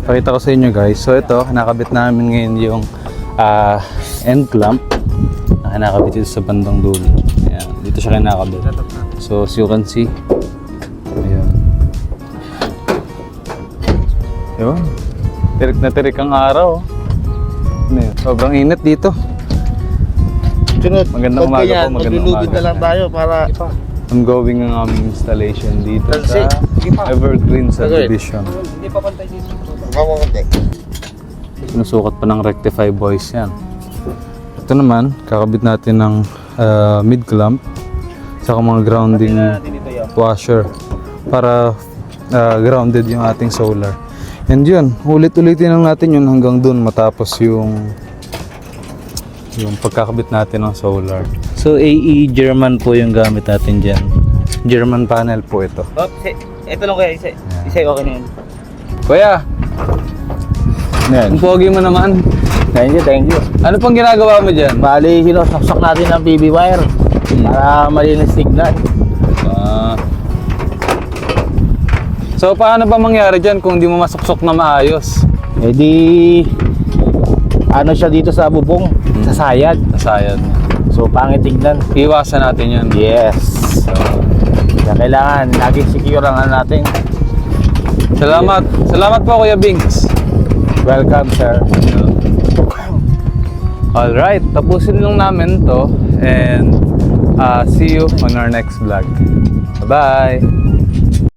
Pakita ko sa inyo guys. So ito, nakabit namin ngayon yung end clamp. Nakabit dito sa bandang dulo. Ayan, dito siya kinakabit. So as you can see, ayan. Yun. Tirik na tirik ang araw. Ano yun? Sobrang init dito. Magandang umaga po, magandang maglulubid umaga. na lang tayo para Ongoing ang aming installation dito sa Evergreen Subdivision. Hindi pa pantay dito. Sinusukat pa ng Rectify Boys yan. Ito naman, kakabit natin ng mid clamp saka mga grounding washer para grounded yung ating solar. And yun, ulit-ulitin lang natin yun hanggang dun matapos yung pagkakabit natin ng solar. So AE German po yung gamit natin dyan. German panel po ito. Ito lang kuya, isa okay na yun. Kuya, yan. ang pogi mo naman. Thank you. Ano pang ginagawa mo dyan? Bali, sinusok natin ang PB wire para malinis signal. So paano ba mangyari dyan kung di mo masuksok na maayos? Eh di, ano siya dito sa bubong, sa sayad. Nasayad. So, pangit tignan. Iwasan natin yan. Yes. Kaya kailangan, lagi secure ang natin. Salamat. Salamat po Kuya Binks. Welcome, sir. Alright, tapusin lang namin to and see you on our next vlog. Bye-bye!